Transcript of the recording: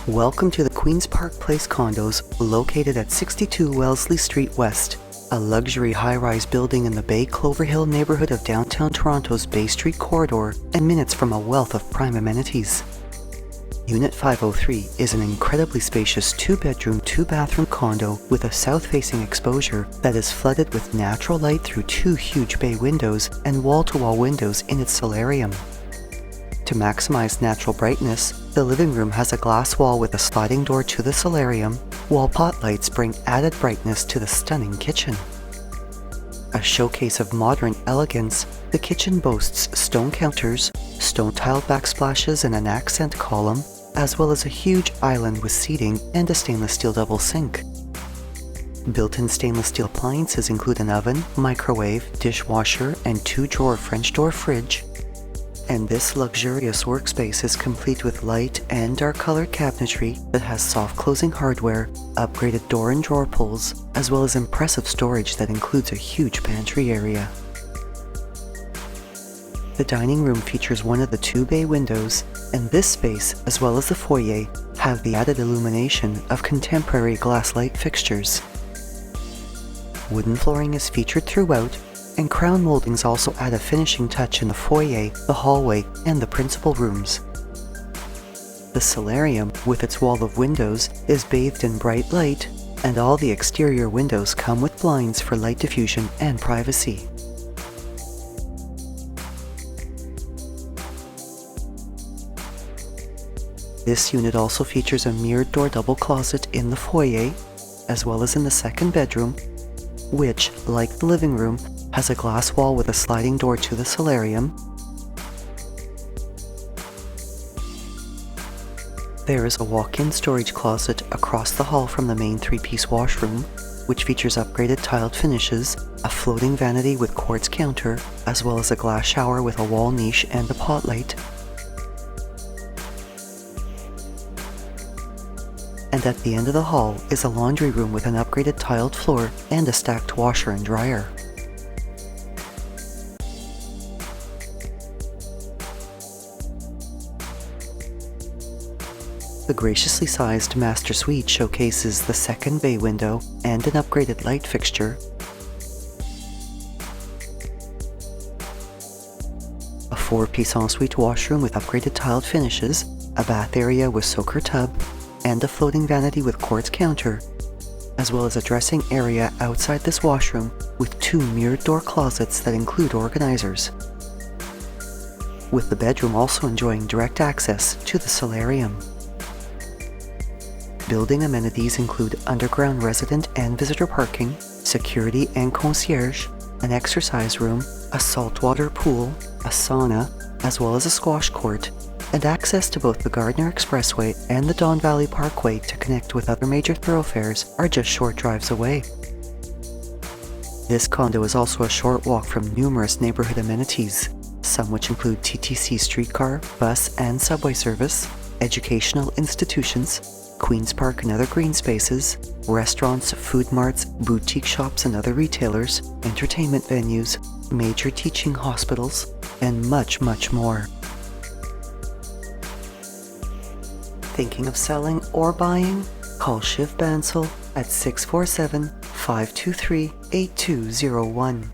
Welcome to the Queens Park Place Condos, located at 62 Wellesley Street West, a luxury high-rise building in the Bay-Cloverhill neighbourhood of downtown Toronto's Bay Street corridor and minutes from a wealth of prime amenities. Unit 503 is an incredibly spacious 2-bedroom, 2-bathroom condo with a south-facing exposure that is flooded with natural light through 2 huge bay windows and wall-to-wall windows in its solarium. To maximize natural brightness, the living room has a glass wall with a sliding door to the solarium, while pot lights bring added brightness to the stunning kitchen. A showcase of modern elegance, the kitchen boasts stone counters, stone-tiled backsplashes and an accent column, as well as a huge island with seating and a stainless steel double sink. Built-in stainless steel appliances include an oven, microwave, dishwasher, and 2-drawer French door fridge. And this luxurious workspace is complete with light and dark-colored cabinetry that has soft closing hardware, upgraded door and drawer pulls, as well as impressive storage that includes a huge pantry area. The dining room features one of the 2 bay windows, and this space, as well as the foyer, have the added illumination of contemporary glass light fixtures. Wooden flooring is featured throughout, and crown moldings also add a finishing touch in the foyer, the hallway, and the principal rooms. The solarium, with its wall of windows, is bathed in bright light, and all the exterior windows come with blinds for light diffusion and privacy. This unit also features a mirrored door double closet in the foyer, as well as in the 2nd bedroom, which, like the living room, has a glass wall with a sliding door to the solarium. There is a walk-in storage closet across the hall from the main 3-piece washroom, which features upgraded tiled finishes, a floating vanity with quartz counter, as well as a glass shower with a wall niche and a pot light. And at the end of the hall is a laundry room with an upgraded tiled floor and a stacked washer and dryer. The graciously sized master suite showcases the 2nd bay window and an upgraded light fixture, a 4-piece ensuite washroom with upgraded tiled finishes, a bath area with soaker tub, and a floating vanity with quartz counter, as well as a dressing area outside this washroom with 2 mirrored door closets that include organizers, with the bedroom also enjoying direct access to the solarium. Building amenities include underground resident and visitor parking, security and concierge, an exercise room, a saltwater pool, a sauna, as well as a squash court, and access to both the Gardner Expressway and the Don Valley Parkway to connect with other major thoroughfares are just short drives away. This condo is also a short walk from numerous neighbourhood amenities, some which include TTC streetcar, bus and subway service, educational institutions, Queens Park and other green spaces, restaurants, food marts, boutique shops and other retailers, entertainment venues, major teaching hospitals, and much, much more. Thinking of selling or buying? Call Shiv Bansal at 647-523-8201.